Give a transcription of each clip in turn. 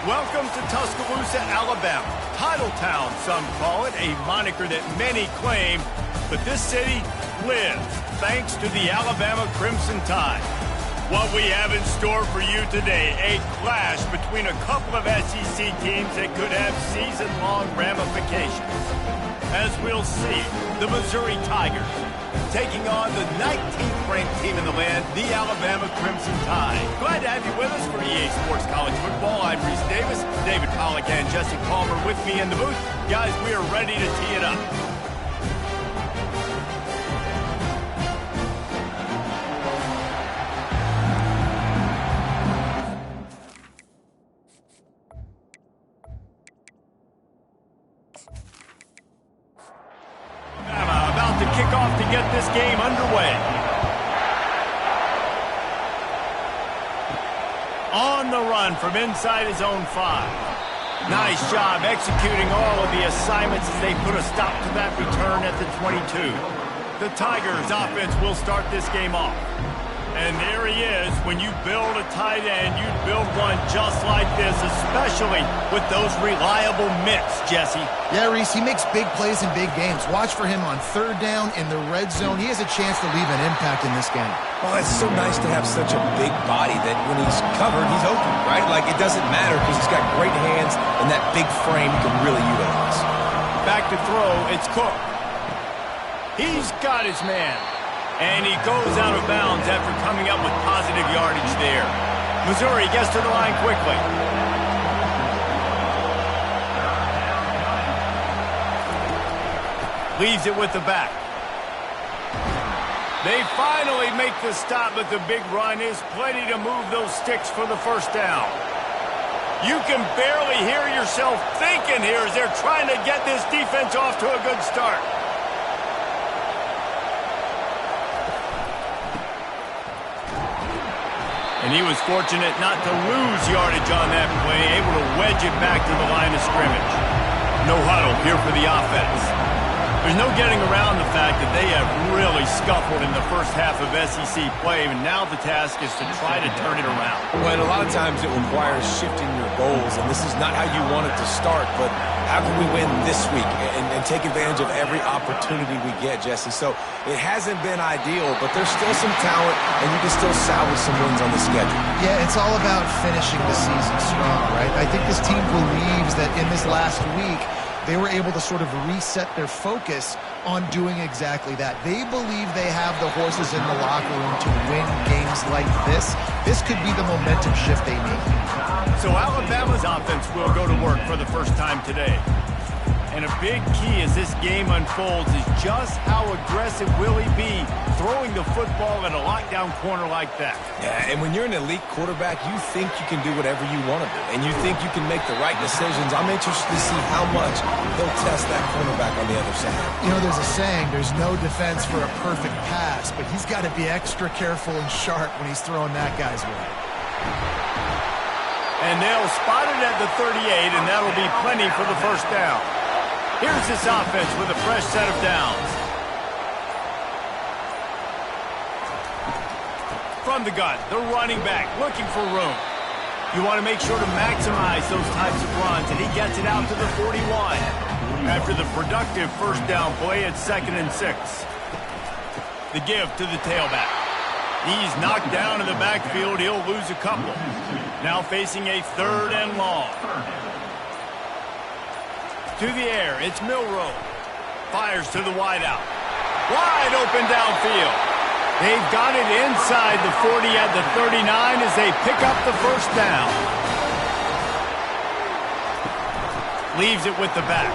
Welcome to Tuscaloosa, Alabama. Title Town, some call it, a moniker that many claim. But this city lives thanks to the Alabama Crimson Tide. What we have in store for you today, a clash between a couple of SEC teams that could have season-long ramifications. As we'll see, the Missouri Tigers taking on the 19th ranked team in the land, the Alabama Crimson Tide. Glad to have you with us for EA Sports College Football. I'm Reese Davis, David Pollack and Jesse Palmer with me in the booth. Guys, we are ready to tee it up. To kick off to get this game underway. On the run from inside his own 5. Nice job executing all of the assignments as they put a stop to that return at the 22. The Tigers offense will start this game off. And there he is. When you build a tight end, you build one just like this, especially with those reliable mitts, Jesse. Yeah, Reese, he makes big plays in big games. Watch for him on third down in the red zone. He has a chance to leave an impact in this game. Well, it's so nice to have such a big body that when he's covered, he's open, right? Like, it doesn't matter because he's got great hands and that big frame he can really utilize. Back to throw, it's Cook. He's got his man. And he goes out of bounds after coming up with positive yardage there. Missouri gets to the line quickly. Leaves it with the back. They finally make the stop, but the big run is plenty to move those sticks for the first down. You can barely hear yourself thinking here as they're trying to get this defense off to a good start. And he was fortunate not to lose yardage on that play, able to wedge it back to the line of scrimmage. No huddle here for the offense. There's no getting around the fact that they have really scuffled in the first half of SEC play, and now the task is to try to turn it around. Well, and a lot of times it requires shifting your goals, and this is not how you want it to start, but how can we win this week and take advantage of every opportunity we get, Jesse? So it hasn't been ideal, but there's still some talent, and you can still salvage some wins on the schedule. Yeah, it's all about finishing the season strong, right? I think this team believes that in this last week, they were able to sort of reset their focus on doing exactly that. They believe they have the horses in the locker room to win games like this. This could be the momentum shift they need. So Alabama's offense will go to work for the first time today. And a big key as this game unfolds is just how aggressive will he be throwing the football in a lockdown corner like that. Yeah, and when you're an elite quarterback, you think you can do whatever you want to do, and you think you can make the right decisions. I'm interested to see how much he'll test that cornerback on the other side. You know, there's a saying, there's no defense for a perfect pass, but he's got to be extra careful and sharp when he's throwing that guy's way. And they'll spot it at the 38, and that'll be plenty for the first down. Here's this offense with a fresh set of downs. From the gun, the running back looking for room. You want to make sure to maximize those types of runs, and he gets it out to the 41. After the productive first down play, it's 2nd and 6. The give to the tailback. He's knocked down in the backfield. He'll lose a couple. Now facing a 3rd and long. To the air, it's Milrow. Fires to the wideout. Wide open downfield. They've got it inside the 40 at the 39 as they pick up the first down. Leaves it with the back.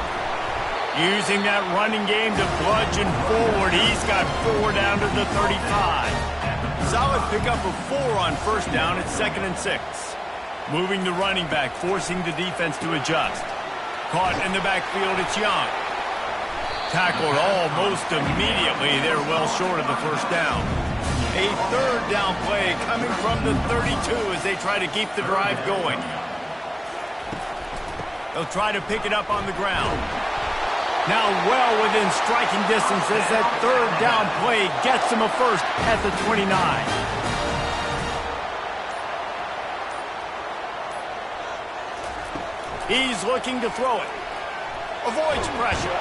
Using that running game to bludgeon forward. He's got 4 down to the 35. Solid pickup of 4 on first down at 2nd and 6. Moving the running back, forcing the defense to adjust. Caught in the backfield, it's Young. Tackled almost immediately. They're well short of the first down. A 3rd down play coming from the 32 as they try to keep the drive going. They'll try to pick it up on the ground. Now well within striking distance as that 3rd down play gets them a first at the 29. He's looking to throw it. Avoids pressure.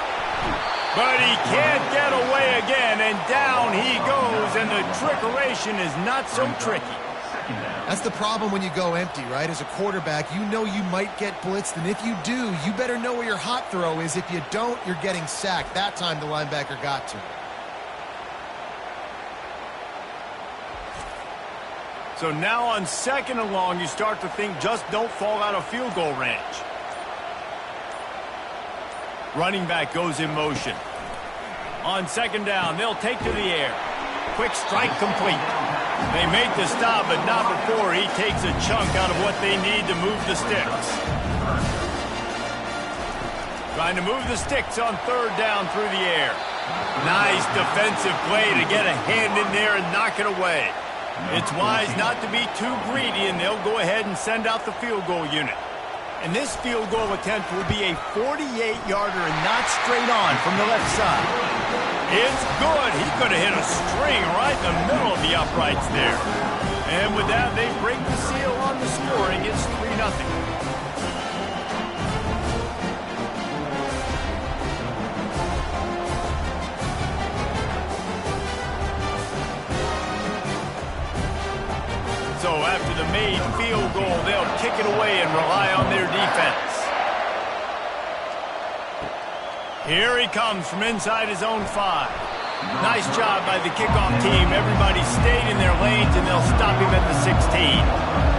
But he can't get away again, and down he goes, and the trickeration is not so tricky. That's the problem when you go empty, right? As a quarterback, you know you might get blitzed, and if you do, you better know where your hot throw is. If you don't, you're getting sacked. That time the linebacker got to him. So now on 2nd and long, you start to think just don't fall out of field goal range. Running back goes in motion. On 2nd down, they'll take to the air. Quick strike complete. They make the stop, but not before he takes a chunk out of what they need to move the sticks. Trying to move the sticks on 3rd down through the air. Nice defensive play to get a hand in there and knock it away. It's wise not to be too greedy, and they'll go ahead and send out the field goal unit. And this field goal attempt will be a 48-yarder and not straight on from the left side. It's good. He could have hit a string right in the middle of the uprights there. And with that, they break the seal on the scoring. It's 3-0. So after the made field goal, they'll kick it away and rely on their defense. Here he comes from inside his own 5. Nice job by the kickoff team. Everybody stayed in their lanes, and they'll stop him at the 16.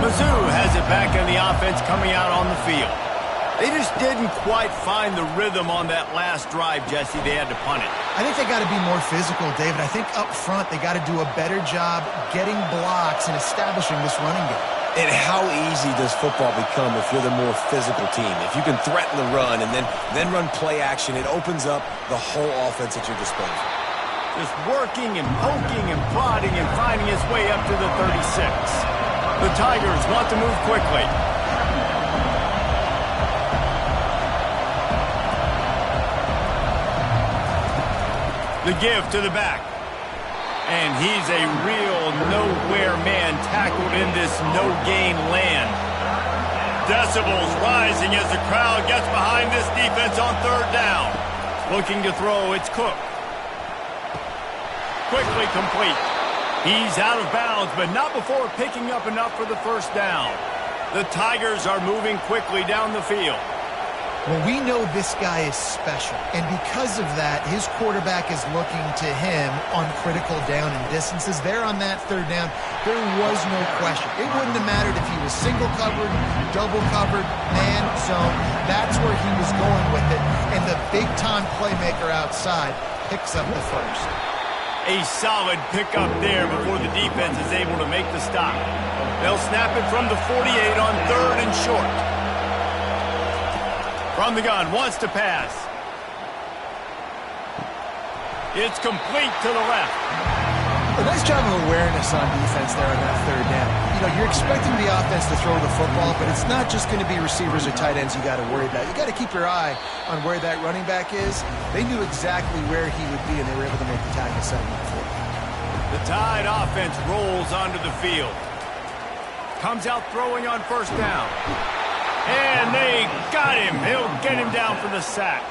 Mizzou has it back in the offense coming out on the field. They just didn't quite find the rhythm on that last drive, Jesse. They had to punt it. I think they got to be more physical, David. I think up front they got to do a better job getting blocks and establishing this running game. And how easy does football become if you're the more physical team? If you can threaten the run and then run play action, it opens up the whole offense at your disposal. Just working and poking and prodding and finding his way up to the 36. The Tigers want to move quickly. The give to the back. And he's a real nowhere man tackled in this no-gain land. Decibels rising as the crowd gets behind this defense on 3rd down. Looking to throw, it's Cook. Quickly complete. He's out of bounds, but not before picking up enough for the 1st down. The Tigers are moving quickly down the field. Well, we know this guy is special, and because of that, his quarterback is looking to him on critical down and distances. There on that 3rd down, there was no question. It wouldn't have mattered if he was single covered, double covered, man, zone. That's where he was going with it, and the big-time playmaker outside picks up the 1st. A solid pickup there before the defense is able to make the stop. They'll snap it from the 48 on 3rd and short. From the gun, wants to pass. It's complete to the left. A nice job of awareness on defense there on that 3rd down. You know, you're expecting the offense to throw the football, but it's not just going to be receivers or tight ends you got to worry about. You got to keep your eye on where that running back is. They knew exactly where he would be, and they were able to make the tackle setting up for him. The Tide offense rolls onto the field. Comes out throwing on 1st down. And they got him. He'll get him down for the sack.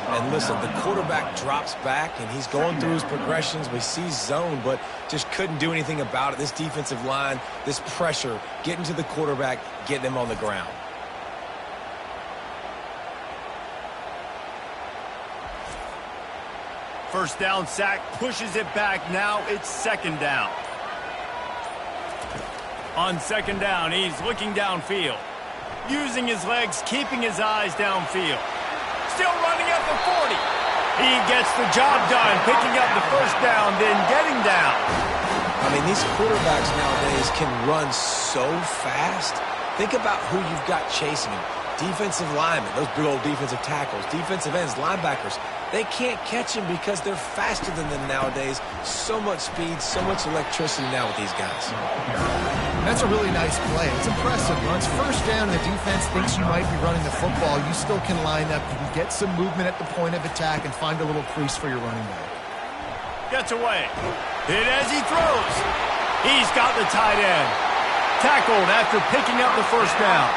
And listen, the quarterback drops back, and he's going through his progressions. We see zone, but just couldn't do anything about it. This defensive line, this pressure, getting to the quarterback, getting him on the ground. First down sack, pushes it back. Now it's 2nd down. On 2nd down, he's looking downfield. Using his legs, keeping his eyes downfield. Still running at the 40. He gets the job done, picking up the 1st down, then getting down. I mean, these quarterbacks nowadays can run so fast. Think about who you've got chasing him. Defensive linemen, those big old defensive tackles, defensive ends, linebackers. They can't catch him because they're faster than them nowadays. So much speed, so much electricity now with these guys. That's a really nice play. It's impressive. When it's 1st down and the defense thinks you might be running the football, you still can line up. You can get some movement at the point of attack and find a little crease for your running back. Gets away. Hit as he throws. He's got the tight end. Tackled after picking up the 1st down.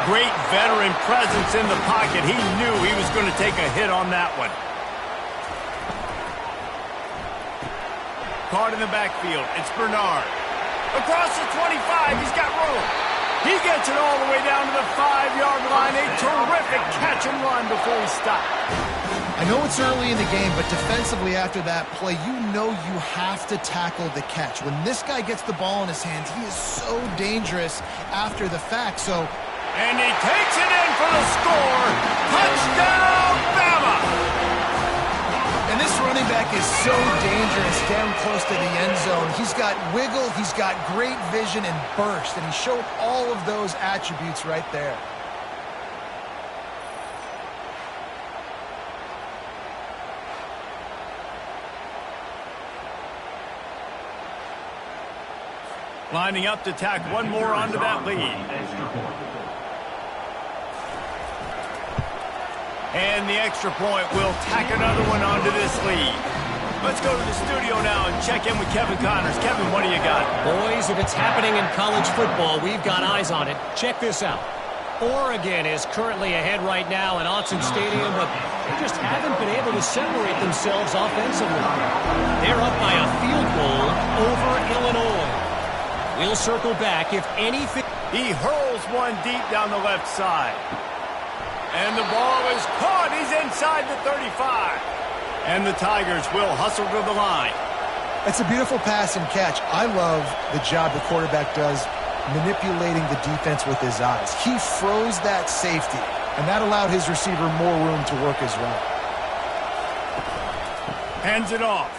Great veteran presence in the pocket. He knew he was going to take a hit on that one. Caught in the backfield. It's Bernard. Across the 25. He's got room. He gets it all the way down to the 5-yard line. A terrific catch and run before he stopped. I know it's early in the game, but defensively after that play, you know you have to tackle the catch. When this guy gets the ball in his hands, he is so dangerous after the fact. And he takes it in for the score. Touchdown, Bama! And this running back is so dangerous down close to the end zone. He's got wiggle, he's got great vision and burst, and he showed all of those attributes right there. Lining up to tack one more onto that lead. And the extra point will tack another one onto this lead. Let's go to the studio now and check in with Kevin Connors. Kevin, what do you got? Boys, if it's happening in college football, we've got eyes on it. Check this out. Oregon is currently ahead right now in Autzen Stadium, but they just haven't been able to separate themselves offensively. They're up by a field goal over Illinois. We'll circle back if anything. He hurls one deep down the left side. And the ball is caught. He's inside the 35. And the Tigers will hustle to the line. It's a beautiful pass and catch. I love the job the quarterback does manipulating the defense with his eyes. He froze that safety, and that allowed his receiver more room to work his route. Hands it off.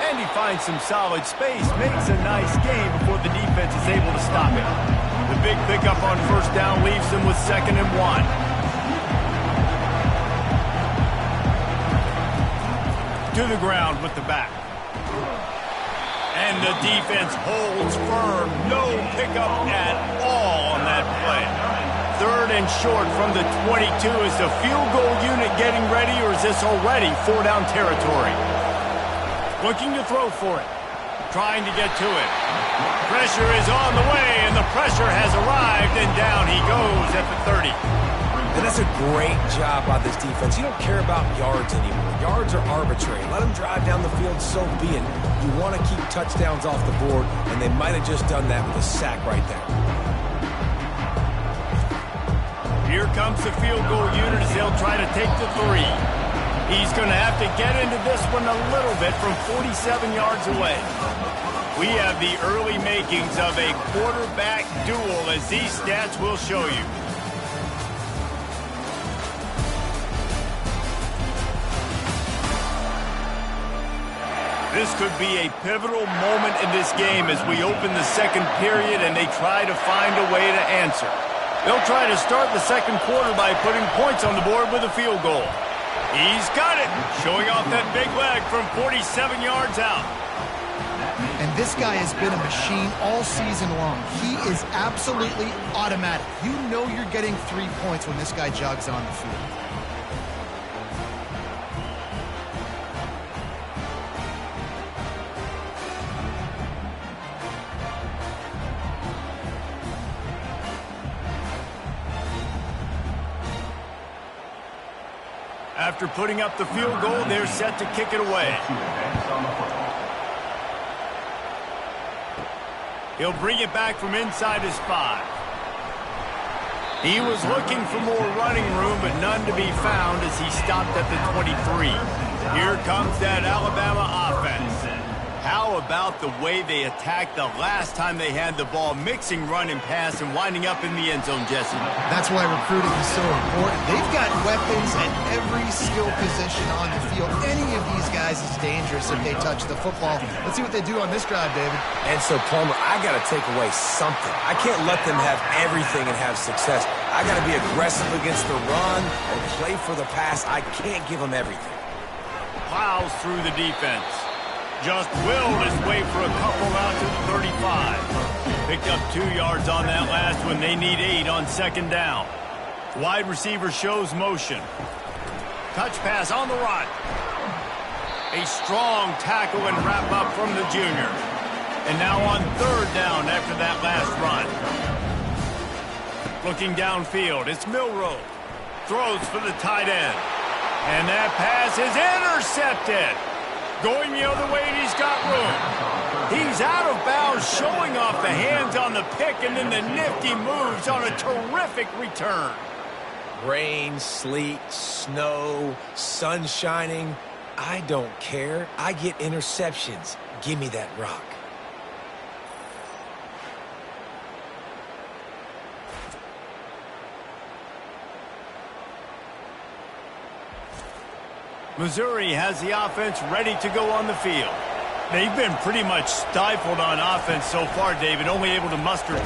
And he finds some solid space, makes a nice gain before the defense is able to stop him. The big pickup on first down leaves them with 2nd and 1. To the ground with the back. And the defense holds firm. No pickup at all on that play. 3rd and short from the 22. Is the field goal unit getting ready, or is this already 4-down territory? Looking to throw for it. Trying to get to it. Pressure is on the way, and the pressure has arrived, and down he goes at the 30. And that's a great job by this defense. You don't care about yards anymore. Yards are arbitrary. Let them drive down the field, so be it. You want to keep touchdowns off the board, and they might have just done that with a sack right there. Here comes the field goal unit as they'll try to take the 3. He's going to have to get into this one a little bit from 47 yards away. We have the early makings of a quarterback duel, as these stats will show you. This could be a pivotal moment in this game as we open the 2nd period and they try to find a way to answer. They'll try to start the 2nd quarter by putting points on the board with a field goal. He's got it, showing off that big leg from 47 yards out. And this guy has been a machine all season long. He is absolutely automatic. You know you're getting 3 points when this guy jogs on the field. After putting up the field goal, they're set to kick it away. He'll bring it back from inside his 5. He was looking for more running room, but none to be found as he stopped at the 23. Here comes that Alabama offense. How about the way they attacked the last time they had the ball, mixing run and pass and winding up in the end zone, Jesse? That's why recruiting is so important. They've got weapons at every skill position on the field. Any of these guys is dangerous if they touch the football. Let's see what they do on this drive, David. And so, Palmer, I got to take away something. I can't let them have everything and have success. I got to be aggressive against the run or play for the pass. I can't give them everything. Plows through the defense. Just willed his way for a couple out to the 35. Picked up 2 yards on that last one. They need 8 on 2nd down. Wide receiver shows motion. Touch pass on the run. A strong tackle and wrap up from the junior. And now on 3rd down after that last run. Looking downfield, it's Milroe. Throws for the tight end. And that pass is intercepted. Going the other way, and he's got room. He's out of bounds, showing off the hands on the pick, and then the nifty moves on a terrific return. Rain, sleet, snow, sun shining. I don't care. I get interceptions. Give me that rock. Missouri has the offense ready to go on the field. They've been pretty much stifled on offense so far, David, only able to muster 3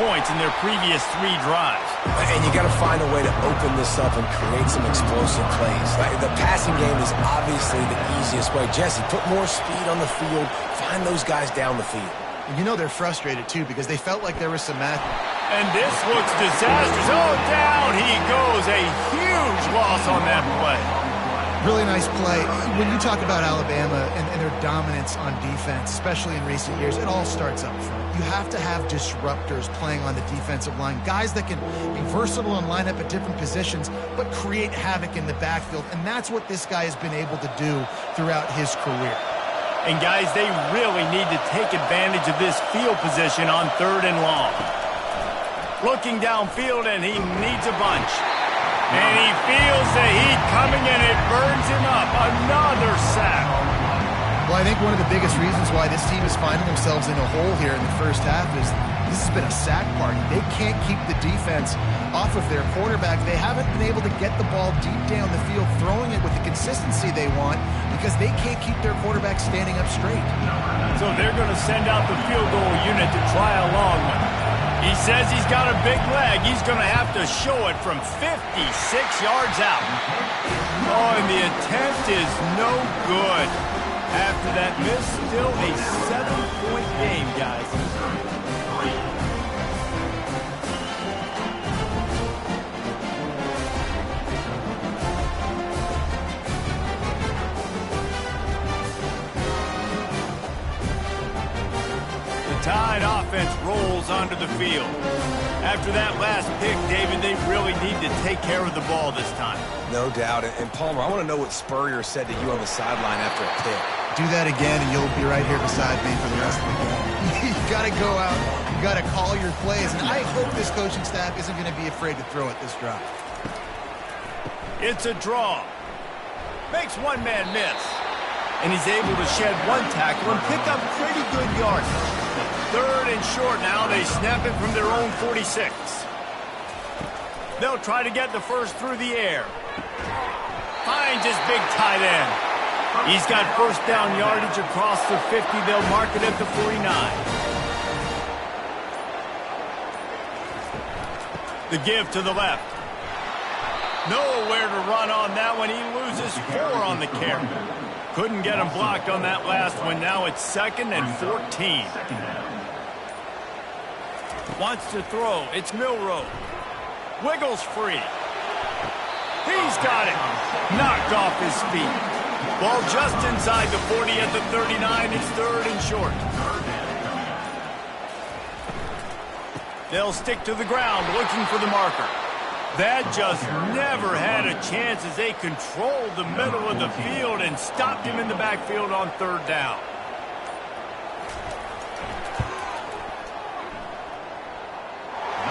points in their previous 3 drives. And you got to find a way to open this up and create some explosive plays. The passing game is obviously the easiest way. Jesse, put more speed on the field. Find those guys down the field. And you know they're frustrated, too, because they felt like there was some math. And this looks disastrous. Oh, down he goes. A huge loss on that play. Really nice play. When you talk about Alabama and their dominance on defense, especially in recent years, it all starts up front. You have to have disruptors playing on the defensive line, guys that can be versatile and line up at different positions, but create havoc in the backfield. And that's what this guy has been able to do throughout his career. And guys, they really need to take advantage of this field position on 3rd and long. Looking downfield, and he needs a bunch. And he feels the heat coming, and it burns him up. Another sack. Well, I think one of the biggest reasons why this team is finding themselves in a hole here in the first half is this has been a sack party. They can't keep the defense off of their quarterback. They haven't been able to get the ball deep down the field, throwing it with the consistency they want because they can't keep their quarterback standing up straight. So they're going to send out the field goal unit to try a long one. He says he's got a big leg. He's going to have to show it from 56 yards out. Oh, and the attempt is no good. After that miss, still a 7-point game, guys. Tide offense rolls onto the field. After that last pick, David, they really need to take care of the ball this time. No doubt. And Palmer, I want to know what Spurrier said to you on the sideline after a pick. Do that again, and you'll be right here beside me for the rest of the game. You got to go out. You got to call your plays. And I hope this coaching staff isn't going to be afraid to throw it this drive. It's a draw. Makes one man miss. And he's able to shed 1 tackle and pick up pretty good yardage. 3rd and short now. They snap it from their own 46. They'll try to get the first through the air. Finds his big tight end. He's got first down yardage across the 50. They'll mark it at the 49. The give to the left. Nowhere to run on that one. He loses 4 on the carry. Couldn't get him blocked on that last one. Now it's 2nd and 14. Wants to throw. It's Milroe. Wiggles free. He's got it. Knocked off his feet. Ball just inside the 40 at the 39. It's 3rd and short. They'll stick to the ground looking for the marker. That just never had a chance as they controlled the middle of the field and stopped him in the backfield on 3rd down.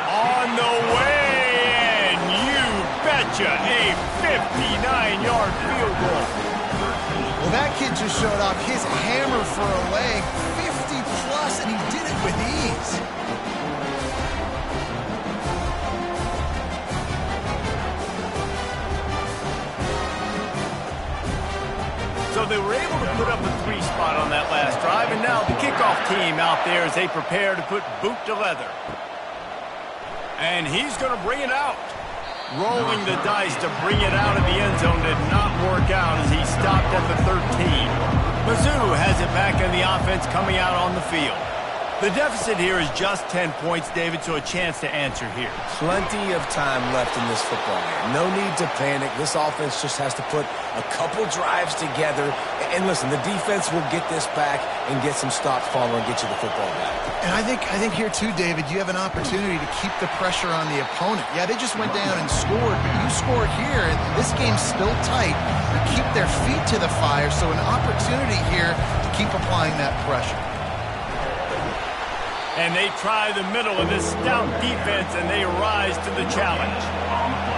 On the way, and you betcha, a 59-yard field goal. Well, that kid just showed off his hammer for a leg, 50-plus, and he did it with ease. So they were able to put up a 3 spot on that last drive, and now the kickoff team out there as they prepare to put boot to leather. And he's going to bring it out. Rolling the dice to bring it out of the end zone did not work out as he stopped at the 13. Mizzou has it back in the offense coming out on the field. The deficit here is just 10 points, David, so a chance to answer here. Plenty of time left in this football game. No need to panic. This offense just has to put a couple drives together. And listen, the defense will get this back and get some stops, Palmer, and get you the football back. And I think here too, David, you have an opportunity to keep the pressure on the opponent. Yeah, they just went down and scored, but you score here, and this game's still tight. You keep their feet to the fire, so an opportunity here to keep applying that pressure. And they try the middle of this stout defense, and they rise to the challenge.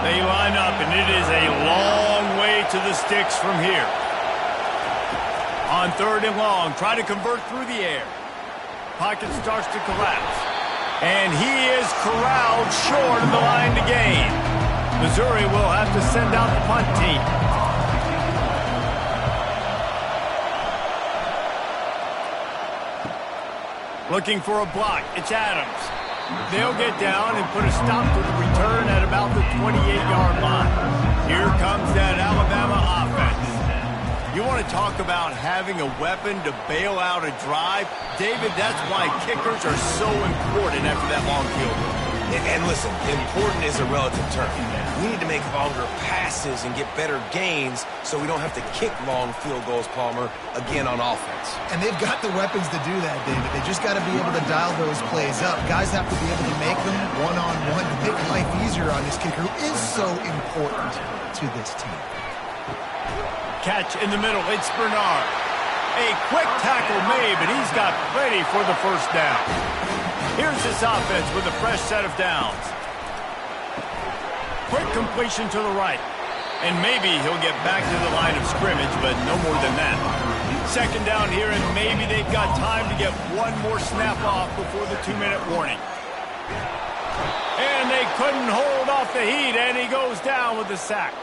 They line up, and it is a long way to the sticks from here. On 3rd and long, try to convert through the air. Pocket starts to collapse. And he is corralled short of the line to gain. Missouri will have to send out the punt team. Looking for a block. It's Adams. They'll get down and put a stop to the return at about the 28-yard line. Here comes that Alabama offense. You want to talk about having a weapon to bail out a drive? David, that's why kickers are so important after that long field goal. And listen, important is a relative term. We need to make longer passes and get better gains so we don't have to kick long field goals, Palmer, again on offense. And they've got the weapons to do that, David. They just got to be able to dial those plays up. Guys have to be able to make them one-on-one to make life easier on this kicker, who is so important to this team. Catch in the middle. It's Bernard. A quick tackle made, but he's got plenty for the first down. Here's this offense with a fresh set of downs. Quick completion to the right. And maybe he'll get back to the line of scrimmage, but no more than that. 2nd down here, and maybe they've got time to get one more snap off before the 2-minute warning. And they couldn't hold off the heat, and he goes down with the sack.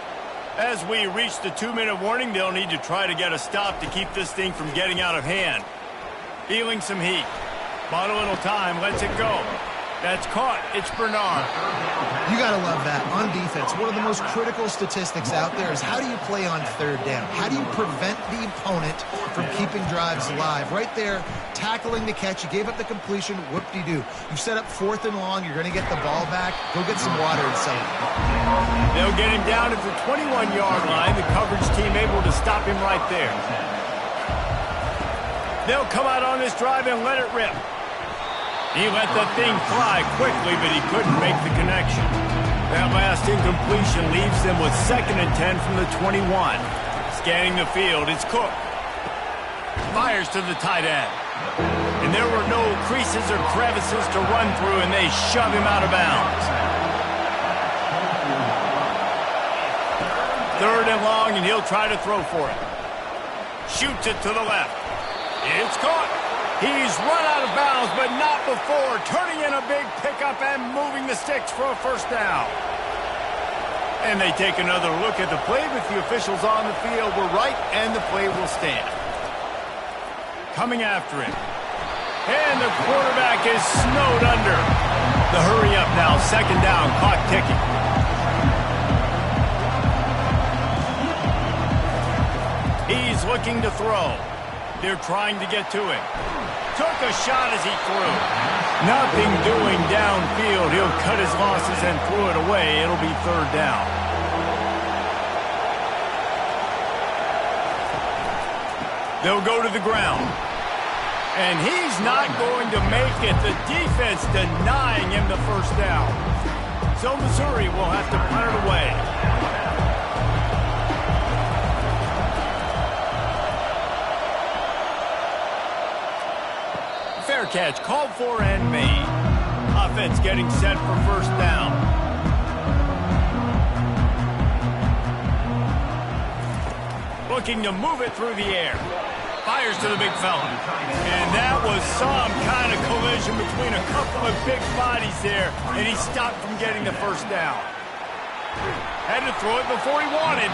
As we reach the 2-minute warning, they'll need to try to get a stop to keep this thing from getting out of hand. Feeling some heat. Bought a little time, lets it go. That's caught. It's Bernard. You got to love that. On defense, one of the most critical statistics out there is how do you play on 3rd down? How do you prevent the opponent from keeping drives alive? Right there, tackling the catch. You gave up the completion. Whoop-de-doo. You set up 4th and long. You're going to get the ball back. Go get some water and celebrate. They'll get him down at the 21-yard line. The coverage team able to stop him right there. They'll come out on this drive and let it rip. He let the thing fly quickly, but he couldn't make the connection. That last incompletion leaves them with 2nd and 10 from the 21. Scanning the field, it's Cook. Fires to the tight end. And there were no creases or crevices to run through, and they shove him out of bounds. 3rd and long, and he'll try to throw for it. Shoots it to the left. It's caught. He's run out of bounds, but not before. Turning in a big pickup and moving the sticks for a 1st down. And they take another look at the play, but the officials on the field were right, and the play will stand. Coming after him. And the quarterback is snowed under. The hurry up now. 2nd down, clock ticking. He's looking to throw. They're trying to get to him. Took a shot as he threw. Nothing doing downfield. He'll cut his losses and throw it away. It'll be 3rd down. They'll go to the ground. And he's not going to make it. The defense denying him the 1st down. So Missouri will have to punt it away. Fair catch, called for and made. Offense getting set for 1st down. Looking to move it through the air. Fires to the big fella. And that was some kind of collision between a couple of big bodies there, and he stopped from getting the 1st down. Had to throw it before he wanted.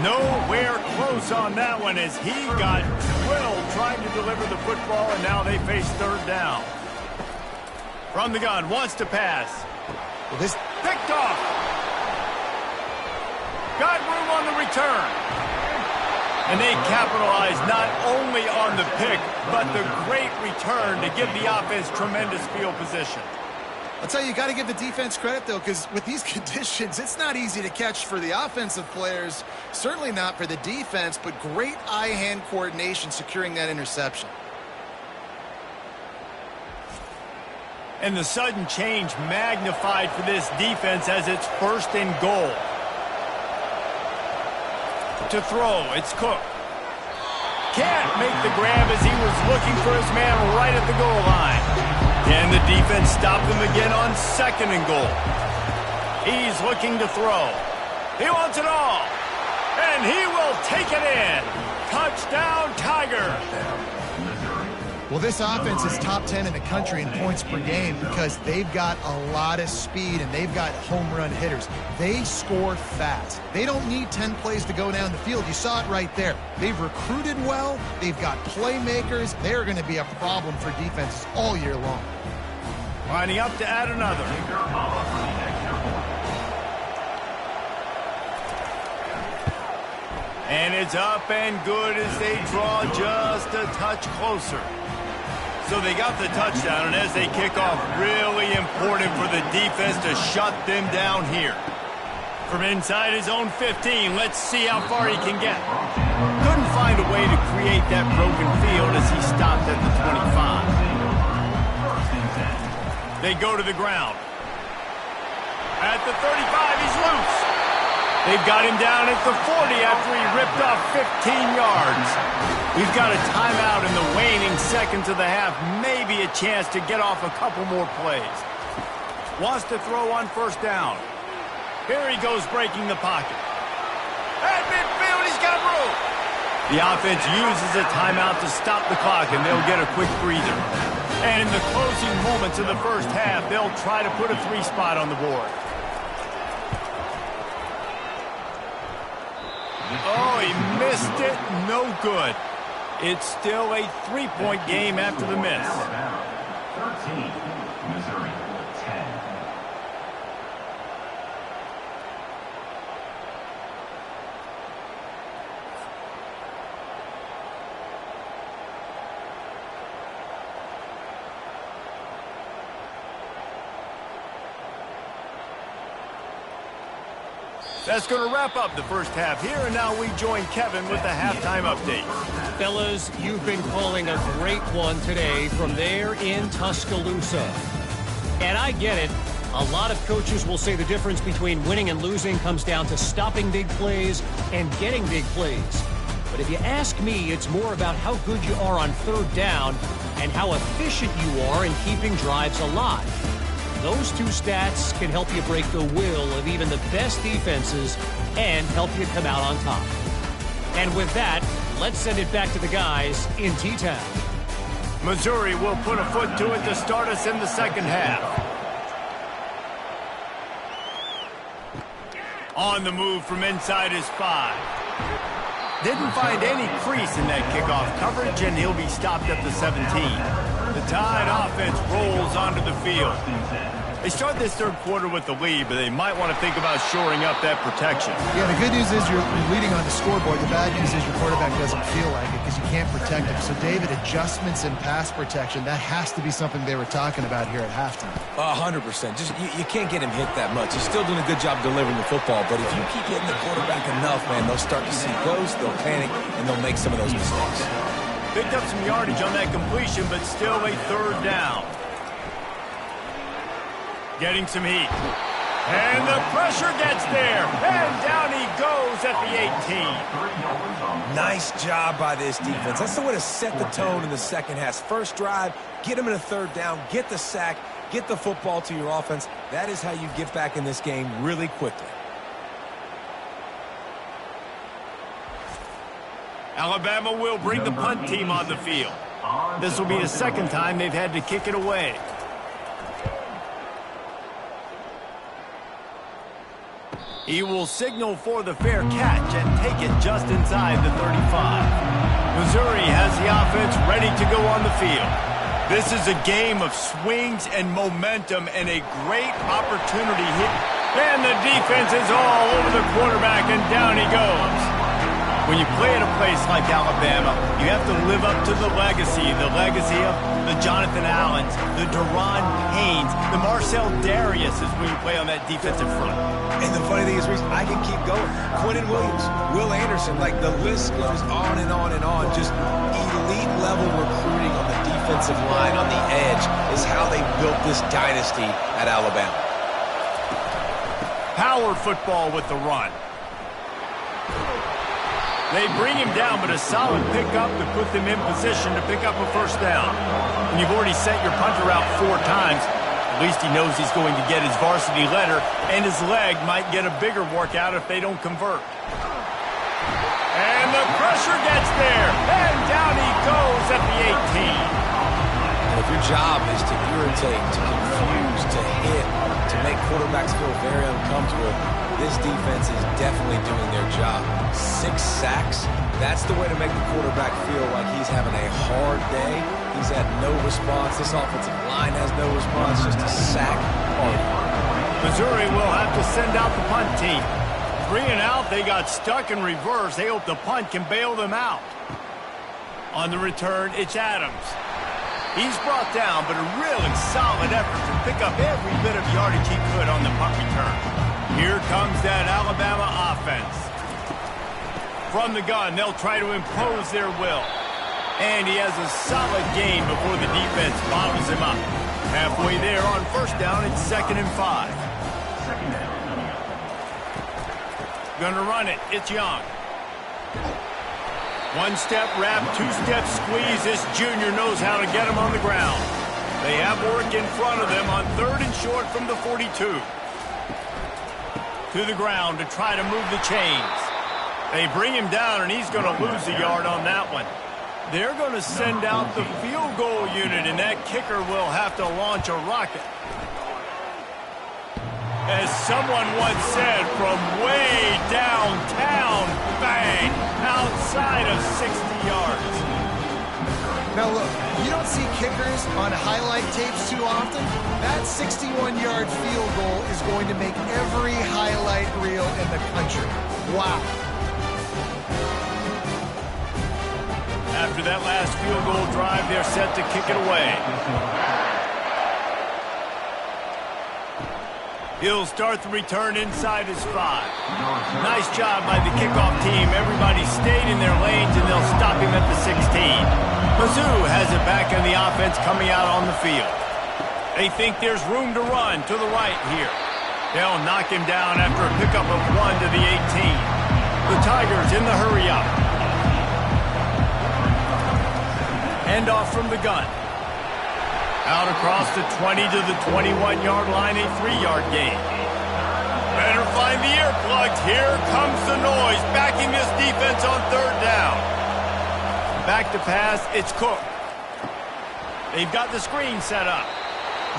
Nowhere close on that one as he got drilled trying to deliver the football, and now they face 3rd down. From the gun, wants to pass. Well, this picked off. Got room on the return. And they capitalize not only on the pick, but the great return to give the offense tremendous field position. I'll tell you, you got to give the defense credit, though, because with these conditions, it's not easy to catch for the offensive players. Certainly not for the defense, but great eye-hand coordination securing that interception. And the sudden change magnified for this defense as it's 1st and goal. To throw, it's Cook. Can't make the grab as he was looking for his man right at the goal line. Can the defense stop him again on 2nd and goal? He's looking to throw. He wants it all. And he will take it in. Touchdown, Tiger. Well, this offense is top 10 in the country in points per game because they've got a lot of speed and they've got home run hitters. They score fast. They don't need 10 plays to go down the field. You saw it right there. They've recruited well. They've got playmakers. They're going to be a problem for defenses all year long. Lining up to add another. And it's up and good as they draw just a touch closer. So they got the touchdown, and as they kick off, really important for the defense to shut them down here. From inside his own 15, let's see how far he can get. Couldn't find a way to create that broken field as he stopped at the 25. They go to the ground. At the 35, he's loose. They've got him down at the 40 after he ripped off 15 yards. We've got a timeout in the waning seconds of the half. Maybe a chance to get off a couple more plays. Wants to throw on 1st down. Here he goes breaking the pocket. At midfield, he's got a room. The offense uses a timeout to stop the clock, and they'll get a quick breather. And in the closing moments of the 1st half, they'll try to put a 3-spot on the board. Oh, he missed it. No good. It's still a 3-point game after the miss. 13, Missouri, 10. That's going to wrap up the 1st half here, and now we join Kevin with the halftime update. Fellas, you've been calling a great one today from there in Tuscaloosa. And I get it. A lot of coaches will say the difference between winning and losing comes down to stopping big plays and getting big plays. But if you ask me, it's more about how good you are on 3rd down and how efficient you are in keeping drives alive. Those two stats can help you break the will of even the best defenses and help you come out on top. And with that, let's send it back to the guys in T-Town. Missouri will put a foot to it to start us in the 2nd half. On the move from inside his 5. Didn't find any crease in that kickoff coverage, and he'll be stopped at the 17. The Tide offense rolls onto the field. They start this 3rd quarter with the lead, but they might want to think about shoring up that protection. Yeah, the good news is you're leading on the scoreboard. The bad news is your quarterback doesn't feel like it because you can't protect him. So, David, adjustments in pass protection, that has to be something they were talking about here at halftime. 100%. Just you can't get him hit that much. He's still doing a good job delivering the football, but if you keep hitting the quarterback enough, man, they'll start to see ghosts, they'll panic, and they'll make some of those mistakes. Picked up some yardage on that completion, but still a 3rd down. Getting some heat. And the pressure gets there. And down he goes at the 18. Nice job by this defense. That's the way to set the tone in the 2nd half. 1st drive, get him in a 3rd down, get the sack, get the football to your offense. That is how you get back in this game really quickly. Alabama will bring the punt team on the field. This will be the 2nd time they've had to kick it away. He will signal for the fair catch and take it just inside the 35. Missouri has the offense ready to go on the field. This is a game of swings and momentum and a great opportunity here. And the defense is all over the quarterback, and down he goes. When you play at a place like Alabama, you have to live up to the legacy of the Jonathan Allens, the Deron Haynes, the Marcel Dariuses when you play on that defensive front. And the funny thing is, Reese, I can keep going. Quentin Williams, Will Anderson, like the list goes on and on and on. Just elite level recruiting on the defensive line, on the edge, is how they built this dynasty at Alabama. Power football with the run. They bring him down, but a solid pickup to put them in position to pick up a first down. When you've already sent your punter out 4 times, at least he knows he's going to get his varsity letter, and his leg might get a bigger workout if they don't convert. And the pressure gets there, and down he goes at the 18. And if your job is to irritate, to confuse, to hit, to make quarterbacks feel very uncomfortable, this defense is definitely doing their job. 6 sacks, that's the way to make the quarterback feel like he's having a hard day. He's had no response. This offensive line has no response, just a sack party. Missouri will have to send out the punt team. 3 and out, they got stuck in reverse. They hope the punt can bail them out. On the return, it's Adams. He's brought down, but a really solid effort to pick up every bit of yardage he could on the punt return. Here comes that Alabama offense. From the gun, they'll try to impose their will. And he has a solid gain before the defense bottles him up. Halfway there on first down, it's 2nd and 5. Gonna run it. It's Young. 1-step wrap, 2-step squeeze. This junior knows how to get him on the ground. They have work in front of them on 3rd and short from the 42. To the ground to try to move the chains. They bring him down, and he's going to lose a yard on that one. They're going to send out the field goal unit, and that kicker will have to launch a rocket. As someone once said, from way downtown, bang, outside of 60 yards. Now look, you don't see kickers on highlight tapes too often. That 61-yard field goal is going to make every highlight reel in the country. Wow. After that last field goal drive, they're set to kick it away. He'll start the return inside his 5. Nice job by the kickoff team. Everybody stayed in their lanes, and they'll stop him at the 16. Mizzou has it back in the offense coming out on the field. They think there's room to run to the right here. They'll knock him down after a pickup of 1 to the 18. The Tigers in the hurry up. Hand off from the gun. Out across the 20 to the 21-yard line, a 3-yard gain. Better find the earplugs. Here comes the noise, backing this defense on 3rd down. Back to pass, it's Cook. They've got the screen set up.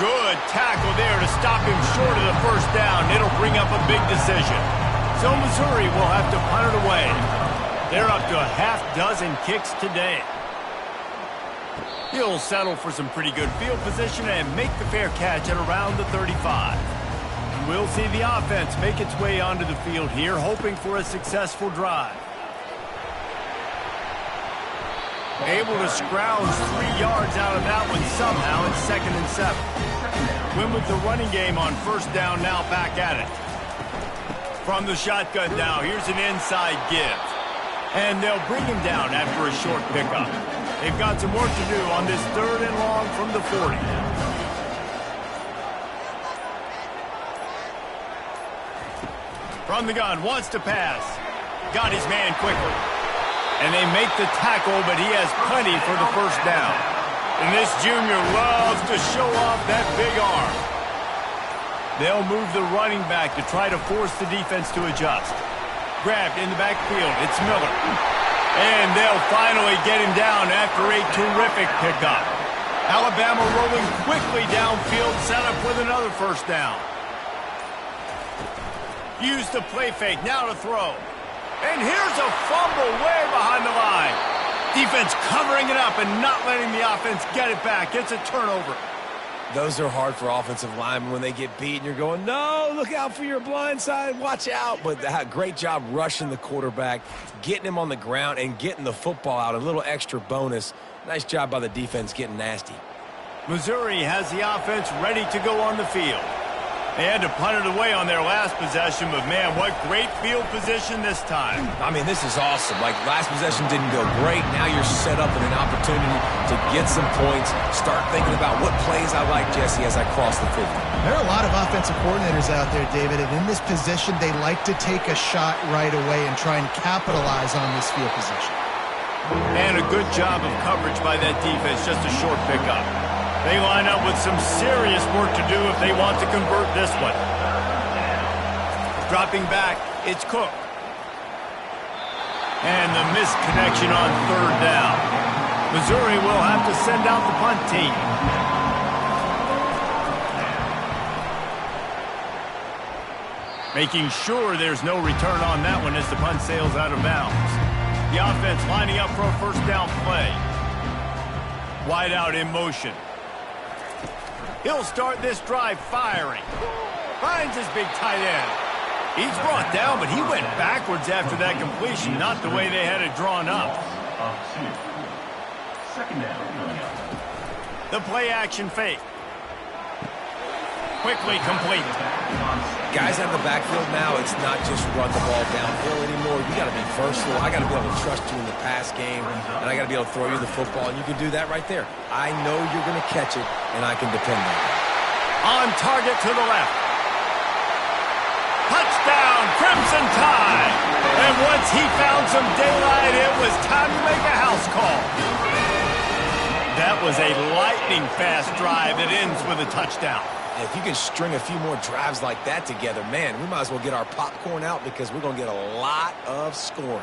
Good tackle there to stop him short of the first down. It'll bring up a big decision. So Missouri will have to punt it away. They're up to a half-dozen kicks today. He'll settle for some pretty good field position and make the fair catch at around the 35. We'll see the offense make its way onto the field here, hoping for a successful drive. Able to scrounge 3 yards out of that one somehow. It's 2nd and 7. Win with the running game on first down, now back at it. From the shotgun now, here's an inside give. And they'll bring him down after a short pickup. They've got some work to do on this 3rd and long from the 40. From the gun, wants to pass. Got his man quickly. And they make the tackle, but he has plenty for the first down. And this junior loves to show off that big arm. They'll move the running back to try to force the defense to adjust. Grabbed in the backfield, it's Miller. And they'll finally get him down after a terrific pickup. Alabama rolling quickly downfield, set up with another first down. Use the play fake, now to throw. And here's a fumble way behind the line. Defense covering it up and not letting the offense get it back. It's a turnover. Those are hard for offensive linemen when they get beat and you're going, no, look out for your blind side, watch out. But great job rushing the quarterback, getting him on the ground, and getting the football out. A little extra bonus. Nice job by the defense getting nasty. Missouri has the offense ready to go on the field. They had to punt it away on their last possession, but, man, what great field position this time. I mean, this is awesome. Like, last possession didn't go great. Now you're set up in an opportunity to get some points. Start thinking about what plays I like, Jesse, as I cross the 50. There are a lot of offensive coordinators out there, David, and in this position, they like to take a shot right away and try and capitalize on this field position. And a good job of coverage by that defense, just a short pickup. They line up with some serious work to do if they want to convert this one. Dropping back, it's Cook. And the missed connection on third down. Missouri will have to send out the punt team. Making sure there's no return on that one as the punt sails out of bounds. The offense lining up for a first down play. Wide out in motion. He'll start this drive firing. Finds his big tight end. He's brought down, but he went backwards after that completion, not the way they had it drawn up. Second down. The play action fake. Quickly complete. Guys out of the backfield now, it's not just run the ball downhill anymore. You got to be versatile. I got to be able to trust you in the pass game, and I got to be able to throw you the football, and you can do that right there. I know you're going to catch it, and I can depend on it. On target to the left. Touchdown, Crimson Tide. And once he found some daylight, it was time to make a house call. That was a lightning-fast drive that ends with a touchdown. If you can string a few more drives like that together, man, we might as well get our popcorn out because we're going to get a lot of scoring.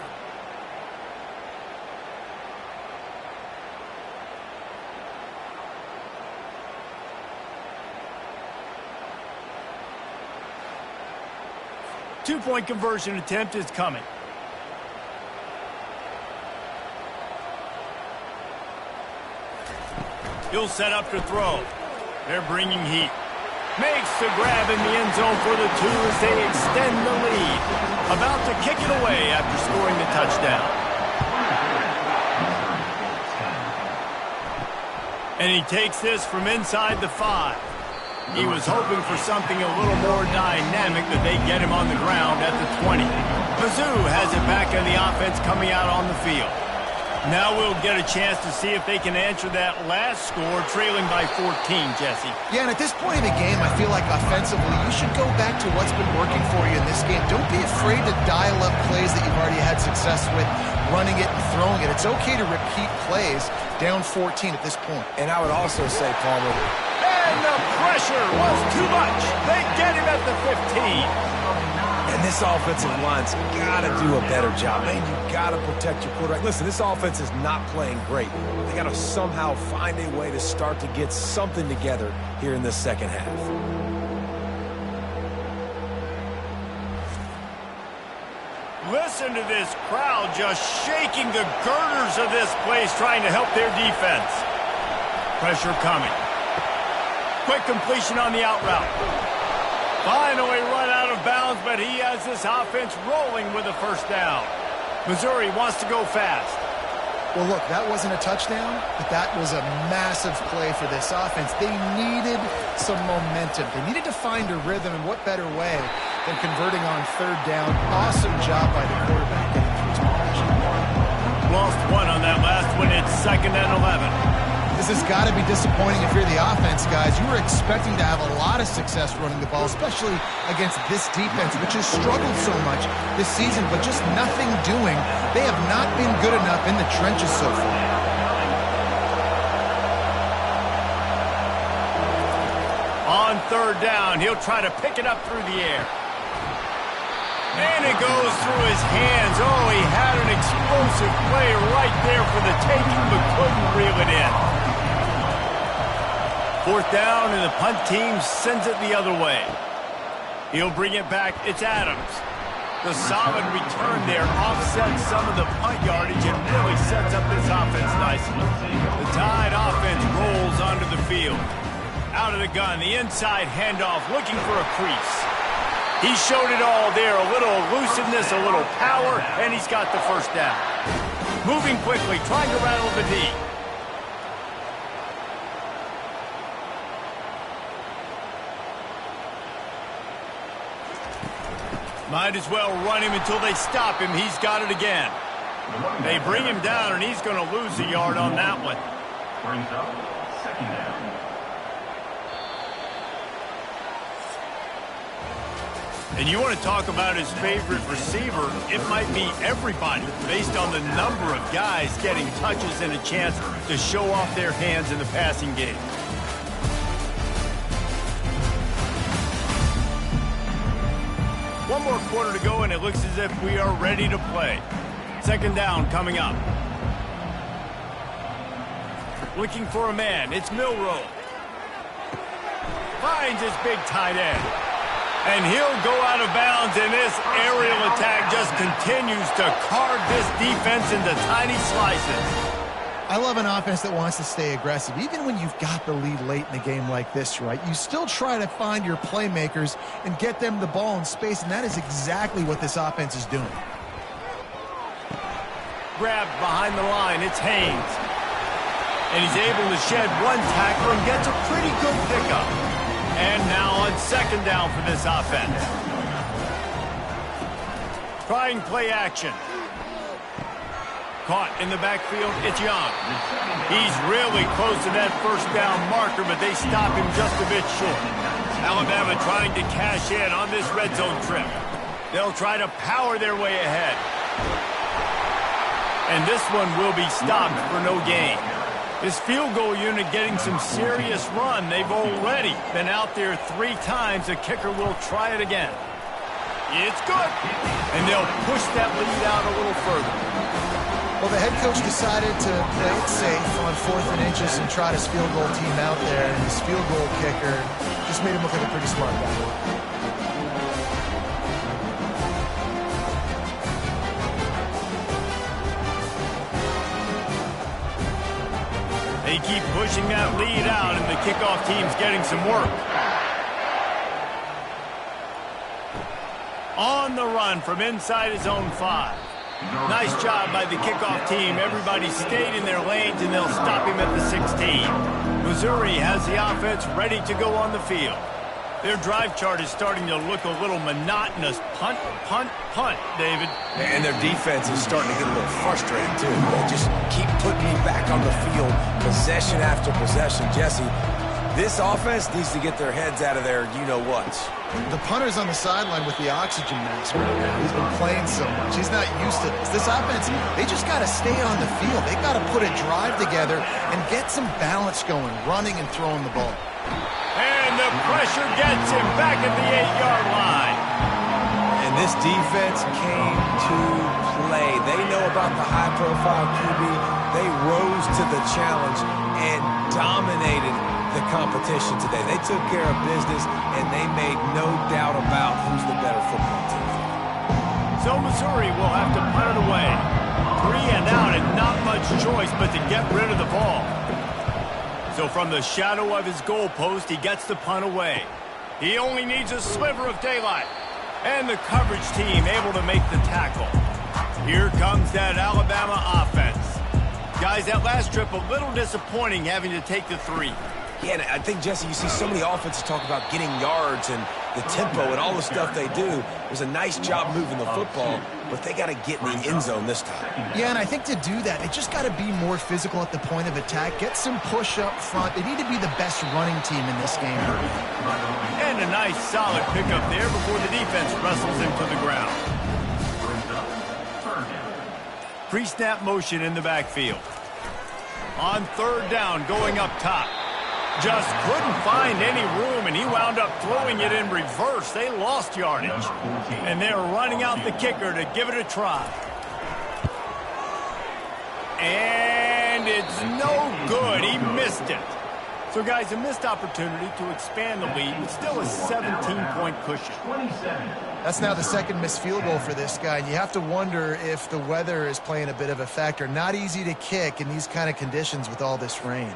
Two-point conversion attempt is coming. He'll set up to throw. They're bringing heat. Makes the grab in the end zone for the two as they extend the lead. About to kick it away after scoring the touchdown. And he takes this from inside the 5. He was hoping for something a little more dynamic, but they get him on the ground at the 20. Mizzou has it back on the offense coming out on the field. Now we'll get a chance to see if they can answer that last score, trailing by 14, Jesse. Yeah, and at this point in the game, I feel like offensively, you should go back to what's been working for you in this game. Don't be afraid to dial up plays that you've already had success with, running it and throwing it. It's okay to repeat plays down 14 at this point. And I would also say, Palmer, and the pressure was too much. They get him at the 15. and this offensive line's got to do a better job. Man, you got to protect your quarterback. Listen, this offense is not playing great. They got to somehow find a way to start to get something together here in the second half. Listen to this crowd just shaking the girders of this place, trying to help their defense. Pressure coming. Quick completion on the out route. Finally run out of bounds, but he has this offense rolling with a first down. Missouri wants to go fast. Well, look, that wasn't a touchdown, but that was a massive play for this offense. They needed some momentum. They needed to find a rhythm, and what better way than converting on third down. Awesome job by the quarterback getting through his progression. Lost one on that last one. It's 2nd and 11. This has got to be disappointing if you're the offense, guys. You were expecting to have a lot of success running the ball, especially against this defense, which has struggled so much this season, but just nothing doing. They have not been good enough in the trenches so far. On third down, he'll try to pick it up through the air. And it goes through his hands. Oh, he had an explosive play right there for the taking, but couldn't reel it in. 4th down, and the punt team sends it the other way. He'll bring it back. It's Adams. The solid return there offsets some of the punt yardage and really sets up this offense nicely. The Tide offense rolls onto the field. Out of the gun, the inside handoff, looking for a crease. He showed it all there, a little elusiveness, a little power, and he's got the first down. Moving quickly, trying to rattle the D. Might as well run him until they stop him. He's got it again. They bring him down, and he's going to lose a yard on that one. Brings up second down. And you want to talk about his favorite receiver, it might be everybody, based on the number of guys getting touches and a chance to show off their hands in the passing game. One more quarter to go, and it looks as if we are ready to play. Second down coming up. Looking for a man. It's Milrow. Finds his big tight end. And he'll go out of bounds, and this aerial attack just continues to carve this defense into tiny slices. I love an offense that wants to stay aggressive. Even when you've got the lead late in the game like this, right, you still try to find your playmakers and get them the ball in space, and that is exactly what this offense is doing. Grabbed behind the line, it's Haynes. And he's able to shed one tackler and gets a pretty good pickup. And now on second down for this offense. Trying play action. Caught in the backfield, it's Young. He's really close to that first down marker, but they stop him just a bit short. Alabama trying to cash in on this red zone trip. They'll try to power their way ahead. And this one will be stopped for no gain. This field goal unit getting some serious run. They've already been out there 3 times. The kicker will try it again. It's good. And they'll push that lead out a little further. Well, the head coach decided to play it safe on 4th and inches and try his field goal team out there. And his field goal kicker just made him look like a pretty smart guy. They keep pushing that lead out, and the kickoff team's getting some work. On the run from inside his own 5. Nice job by the kickoff team. Everybody stayed in their lanes, and they'll stop him at the 16. Missouri has the offense ready to go on the field. Their drive chart is starting to look a little monotonous. Punt, punt, punt, David. And their defense is starting to get a little frustrated, too. They just keep putting me back on the field, possession after possession. Jesse, this offense needs to get their heads out of their you-know-whats. The punter's on the sideline with the oxygen mask right now. He's been playing so much. He's not used to this. This offense, they just got to stay on the field. They got to put a drive together and get some balance going, running and throwing the ball. And the pressure gets him back at the 8-yard line. And this defense came to play. They know about the high-profile QB. They rose to the challenge and dominated the competition today. They took care of business, and they made no doubt about who's the better football team. So Missouri will have to punt it away. 3 and out, and not much choice but to get rid of the ball. So from the shadow of his goalpost, he gets the punt away. He only needs a sliver of daylight. And the coverage team able to make the tackle. Here comes that Alabama offense. Guys, that last trip a little disappointing having to take the 3. Yeah, and I think, Jesse, you see so many offenses talk about getting yards and the tempo and all the stuff they do. It was a nice job moving the football, but they got to get in the end zone this time. Yeah, and I think to do that, they just got to be more physical at the point of attack, get some push up front. They need to be the best running team in this game. And a nice solid pickup there before the defense wrestles him to the ground. Pre-snap motion in the backfield. On 3rd down, going up top. Just couldn't find any room, and he wound up throwing it in reverse. They lost yardage. And they're running out the kicker to give it a try. And it's no good. He missed it. So, guys, a missed opportunity to expand the lead, but still a 17-point cushion. That's now the 2nd missed field goal for this guy. And you have to wonder if the weather is playing a bit of a factor. Not easy to kick in these kind of conditions with all this rain.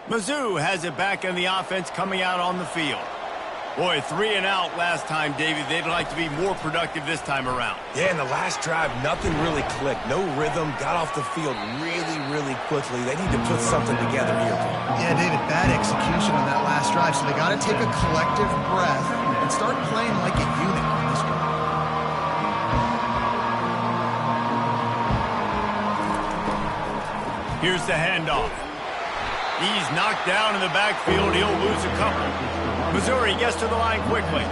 Mizzou has it back in the offense coming out on the field. Boy, 3 and out last time, David. They'd like to be more productive this time around. Yeah, in the last drive, nothing really clicked. No rhythm, got off the field really, really quickly. They need to put something together here, Vaughn. Yeah, David, bad execution on that last drive, so they got to take a collective breath and start playing like a unit on this one. Here's the handoff. He's knocked down in the backfield. He'll lose a couple. Missouri gets to the line quickly.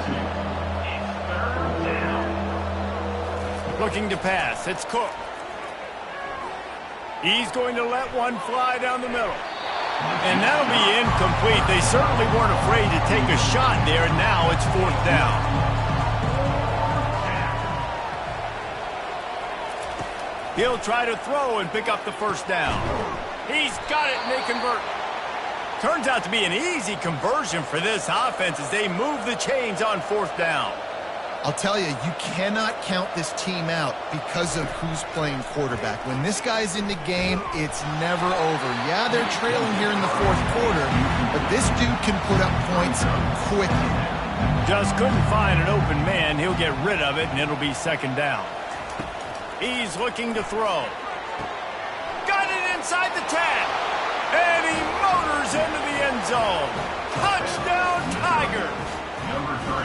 Looking to pass. It's Cook. He's going to let one fly down the middle. And that'll be incomplete. They certainly weren't afraid to take a shot there. Now it's 4th down. He'll try to throw and pick up the 1st down. He's got it, and they convert. Turns out to be an easy conversion for this offense as they move the chains on 4th down. I'll tell you, you cannot count this team out because of who's playing quarterback. When this guy's in the game, it's never over. Yeah, they're trailing here in the 4th quarter, but this dude can put up points quickly. Just couldn't find an open man. He'll get rid of it, and it'll be 2nd down. He's looking to throw. Got it inside the 10. And he motors into the end zone. Touchdown, Tigers. Number 3.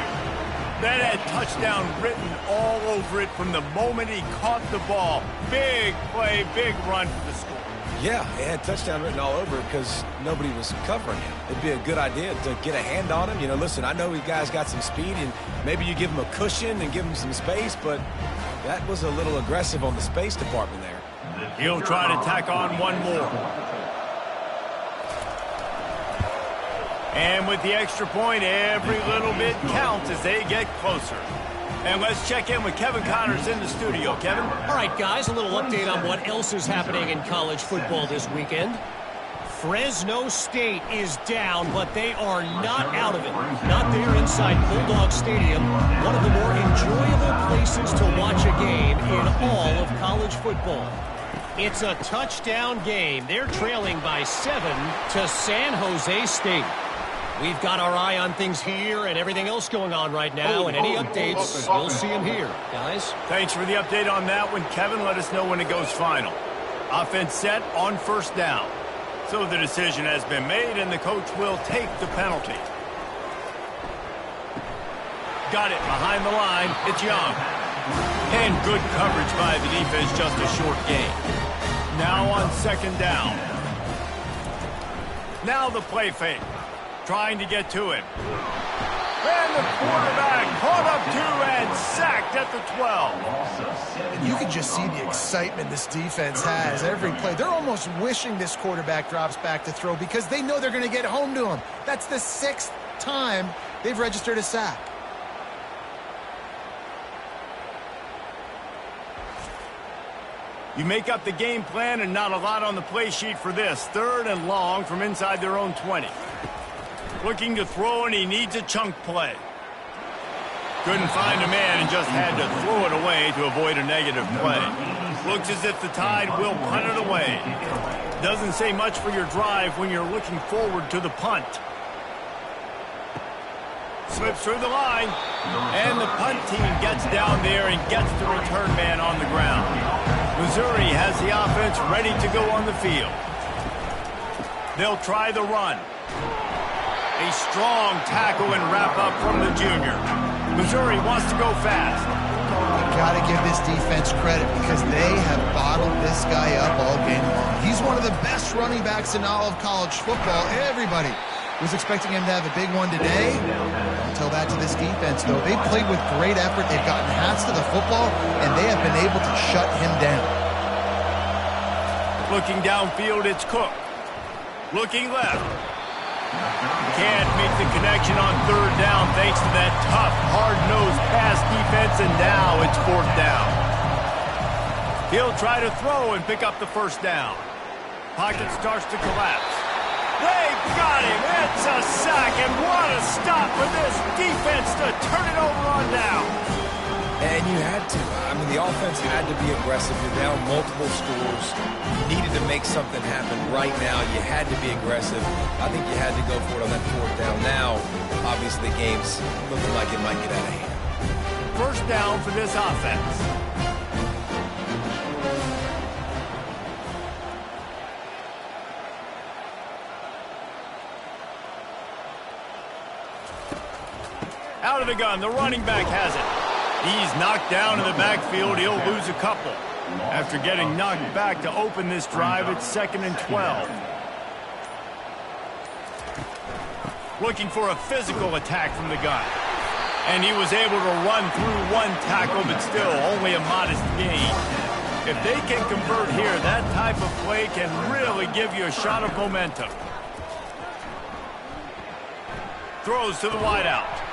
That had touchdown written all over it from the moment he caught the ball. Big play, big run for the score. Yeah, it had touchdown written all over it because nobody was covering him. It'd be a good idea to get a hand on him. You know, listen, I know you guys got some speed, and maybe you give him a cushion and give him some space, but that was a little aggressive on the space department there. He'll try to tack on one more. And with the extra point, every little bit counts as they get closer. And let's check in with Kevin Connors in the studio. Kevin? All right, guys, a little update on what else is happening in college football this weekend. Fresno State is down, but they are not out of it. Not there inside Bulldog Stadium, one of the more enjoyable places to watch a game in all of college football. It's a touchdown game. They're trailing by 7 to San Jose State. We've got our eye on things here and everything else going on right now, and any updates, you'll see them here, guys. Thanks for the update on that one, Kevin. Let us know when it goes final. Offense set on 1st down. So the decision has been made, and the coach will take the penalty. Got it behind the line. It's Young. And good coverage by the defense, just a short gain. Now on 2nd down. Now the play fake. Trying to get to him. And the quarterback caught up 2 and sacked at the 12. And you can just see the excitement this defense has every play. They're almost wishing this quarterback drops back to throw because they know they're going to get home to him. That's the 6th time they've registered a sack. You make up the game plan and not a lot on the play sheet for this. 3rd and long from inside their own 20. Looking to throw, and he needs a chunk play. Couldn't find a man and just had to throw it away to avoid a negative play. Looks as if the Tide will punt it away. Doesn't say much for your drive when you're looking forward to the punt. Slips through the line, and the punt team gets down there and gets the return man on the ground. Missouri has the offense ready to go on the field. They'll try the run. A strong tackle and wrap-up from the junior. Missouri wants to go fast. You've got to give this defense credit because they have bottled this guy up all game long. He's one of the best running backs in all of college football. Everybody was expecting him to have a big one today. Don't tell that to this defense, though. They played with great effort. They've gotten hats to the football, and they have been able to shut him down. Looking downfield, it's Cook. Looking left. Can't make the connection on 3rd down thanks to that tough, hard-nosed pass defense, and now it's 4th down. He'll try to throw and pick up the 1st down. Pocket starts to collapse. They've got him. It's a sack, and what a stop for this defense to turn it over on down. And you had to. I mean, the offense had to be aggressive. You're down multiple scores. You needed to make something happen right now. You had to be aggressive. I think you had to go for it on that fourth down. Now, obviously, the game's looking like it might get out of hand. First down for this offense. Out of the gun, the running back has it. He's knocked down in the backfield. He'll lose a couple. After getting knocked back to open this drive, it's 2nd and 12. Looking for a physical attack from the gun. And he was able to run through one tackle, but still only a modest gain. If they can convert here, that type of play can really give you a shot of momentum. Throws to the wideout.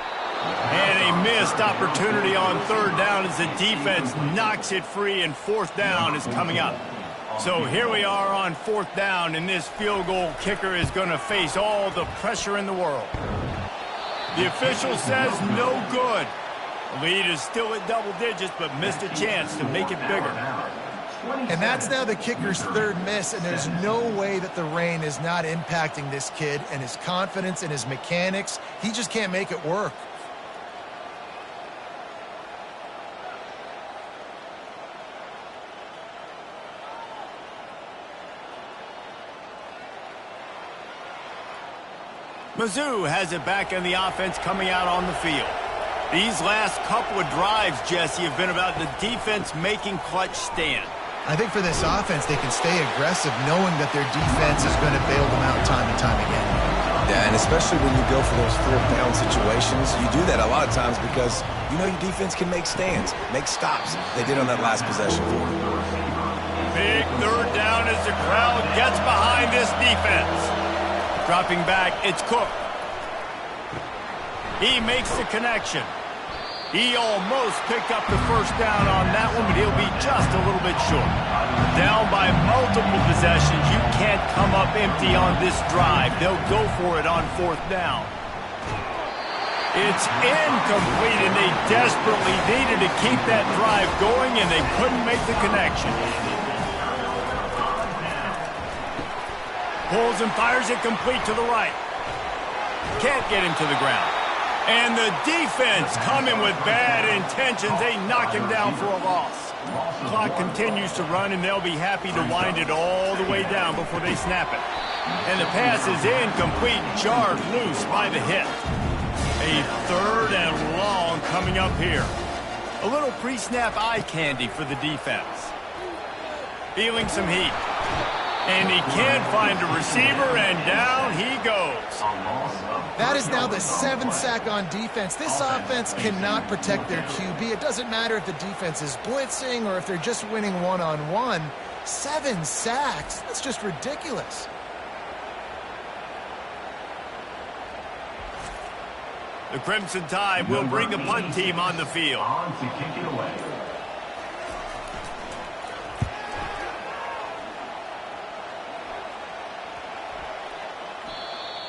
And a missed opportunity on third down as the defense knocks it free, and fourth down is coming up. So here we are on fourth down, and this field goal kicker is going to face all the pressure in the world. The official says no good. The lead is still at double digits, but missed a chance to make it bigger. And that's now the kicker's third miss, and there's no way that the rain is not impacting this kid and his confidence and his mechanics. He just can't make it work. Mizzou has it back in the offense coming out on the field. These last couple of drives, Jesse, have been about the defense making clutch stand. I think for this offense, they can stay aggressive knowing that their defense is going to bail them out time and time again. Yeah, and especially when you go for those fourth down situations, you do that a lot of times because you know your defense can make stands, make stops. They did on that last possession for them. Big third down as the crowd gets behind this defense. Dropping back, it's Cook. He makes the connection. He almost picked up the first down on that one, but he'll be just a little bit short. Down by multiple possessions. You can't come up empty on this drive. They'll go for it on fourth down. It's incomplete, and they desperately needed to keep that drive going, and they couldn't make the connection. Pulls and fires it complete to the right. Can't get him to the ground. And the defense coming with bad intentions. They knock him down for a loss. Clock continues to run, and they'll be happy to wind it all the way down before they snap it. And the pass is incomplete, jarred loose by the hit. A third and long coming up here. A little pre-snap eye candy for the defense. Feeling some heat. And he can't find a receiver, and down he goes. That is now the 7th sack on defense. This offense cannot protect their QB. It doesn't matter if the defense is blitzing or if they're just winning one-on-one. 7 sacks. That's just ridiculous. The Crimson Tide will bring the punt team on the field. On to kick it away.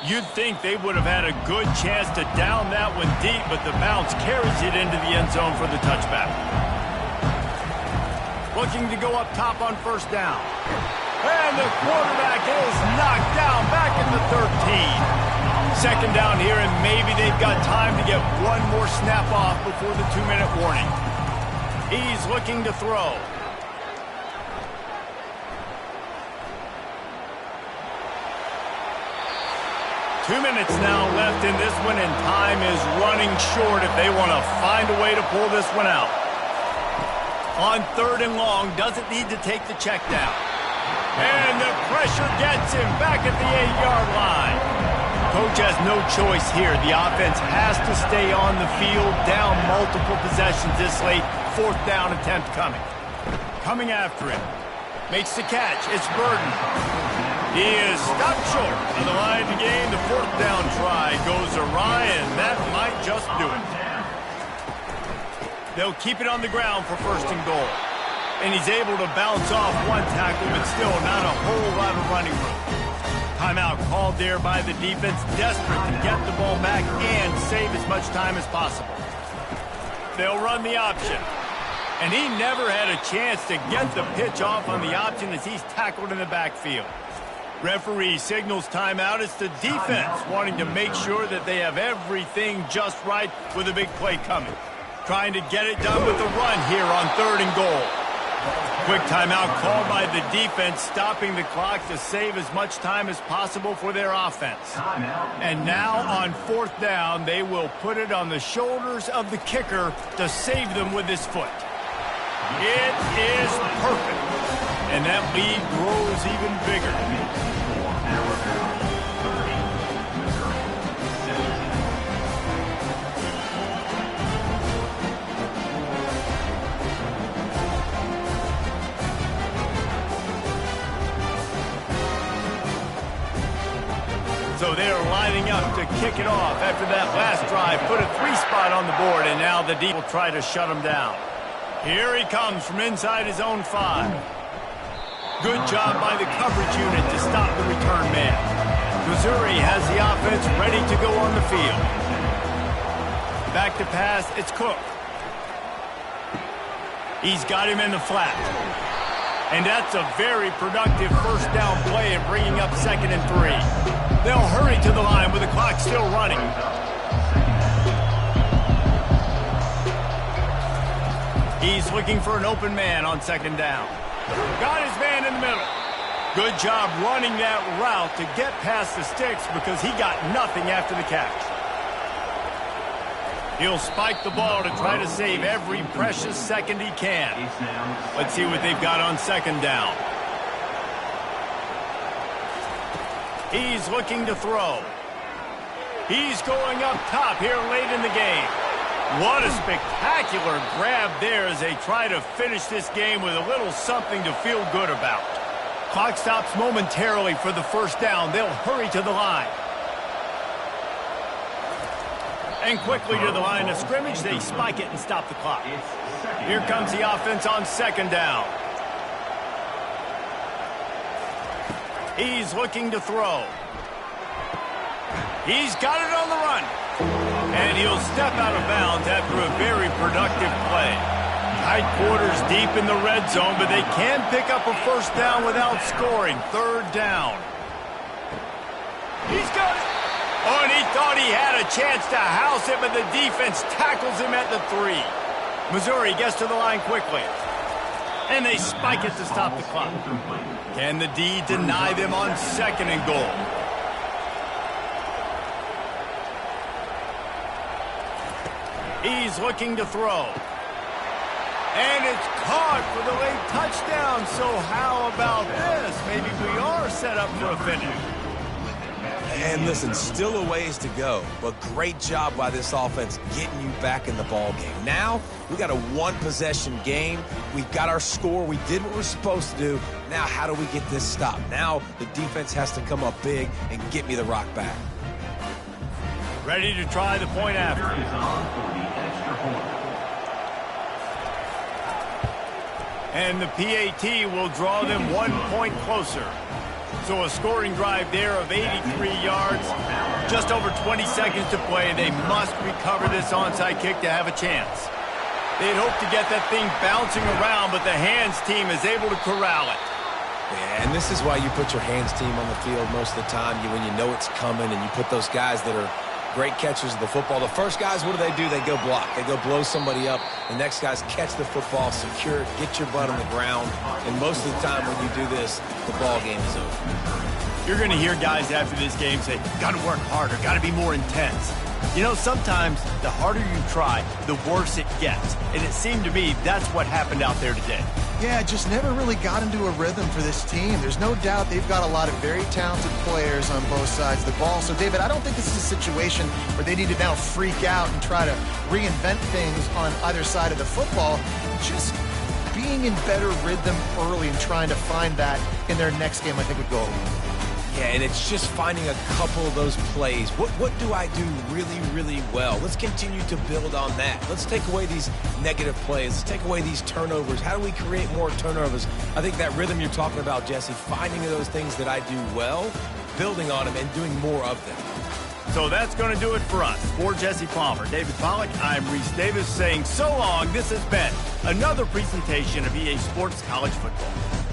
You'd think they would have had a good chance to down that one deep, but the bounce carries it into the end zone for the touchback. Looking to go up top on first down. And the quarterback is knocked down back at the 13. Second down here, and maybe they've got time to get one more snap off before the 2-minute warning. He's looking to throw. Two minutes now left in this one, and time is running short if they want to find a way to pull this one out. On third and long, doesn't need to take the check down. And the pressure gets him back at the 8-yard line. Coach has no choice here. The offense has to stay on the field, down multiple possessions this late. Fourth down attempt coming. Coming after him. Makes the catch. It's Burden. He is stopped short on the line to gain. The fourth down try goes awry, and that might just do it. They'll keep it on the ground for first and goal. And he's able to bounce off one tackle, but still not a whole lot of running room. Timeout called there by the defense, desperate to get the ball back and save as much time as possible. they'll run the option. And he never had a chance to get the pitch off on the option as he's tackled in the backfield. Referee signals timeout. It's the defense wanting to make sure that they have everything just right with a big play coming. Trying to get it done with the run here on 3rd and goal. Quick timeout called by the defense, stopping the clock to save as much time as possible for their offense. And now on 4th down, they will put it on the shoulders of the kicker to save them with his foot. It is perfect. And that lead grows even bigger. So they are lining up to kick it off after that last drive. Put a 3-spot on the board, and now the D will try to shut him down. Here he comes from inside his own 5. Good job by the coverage unit to stop the return man. Missouri has the offense ready to go on the field. Back to pass, it's Cook. He's got him in the flat. And that's a very productive 1st down play in bringing up 2nd and 3. They'll hurry to the line with the clock still running. He's looking for an open man on 2nd down. Got his man in the middle. Good job running that route to get past the sticks because he got nothing after the catch. He'll spike the ball to try to save every precious second he can. Let's see what they've got on 2nd down. He's looking to throw. He's going up top here late in the game. What a spectacular grab there as they try to finish this game with a little something to feel good about. Clock stops momentarily for the 1st down. They'll hurry to the line. And quickly to the line of scrimmage, they spike it and stop the clock. Here comes the offense on 2nd down. He's looking to throw. He's got it on the run. And he'll step out of bounds after a very productive play. Tight quarters deep in the red zone, but they can pick up a 1st down without scoring. 3rd down. He's got it. Oh, and he thought he had a chance to house it, but the defense tackles him at the 3. Missouri gets to the line quickly. And they spike it to stop the clock. Can the D deny them on 2nd and goal? He's looking to throw. And it's caught for the late touchdown. So how about this? Maybe we are set up for a finish. And listen, still a ways to go, but great job by this offense getting you back in the ball game. Now, we got a 1-possession game. We've got our score. We did what we're supposed to do. Now, how do we get this stopped? Now, the defense has to come up big and get me the rock back. Ready to try the point after. And the PAT will draw them 1 point closer. So a scoring drive there of 83 yards. Just over 20 seconds to play. They must recover this onside kick to have a chance. They'd hope to get that thing bouncing around, but the hands team is able to corral it. Yeah, and this is why you put your hands team on the field most of the time. When you know it's coming and you put those guys that are great catchers of the football. The first guys, what do? They go block. They go blow somebody up. The next guys catch the football, secure it, get your butt on the ground. And most of the time when you do this, the ball game is over. You're going to hear guys after this game say, got to work harder, got to be more intense. You know, sometimes the harder you try, the worse it gets. And it seemed to me that's what happened out there today. Yeah, just never really got into a rhythm for this team. There's no doubt they've got a lot of very talented players on both sides of the ball. So, David, I don't think this is a situation where they need to now freak out and try to reinvent things on either side of the football. Just being in better rhythm early and trying to find that in their next game, I think, would go a long way. Yeah, and it's just finding a couple of those plays. What do I do really, really well? Let's continue to build on that. Let's take away these negative plays. Let's take away these turnovers. How do we create more turnovers? I think that rhythm you're talking about, Jesse, finding those things that I do well, building on them, and doing more of them. So that's going to do it for us. For Jesse Palmer, David Pollack, I'm Reese Davis saying so long. This has been another presentation of EA Sports College Football.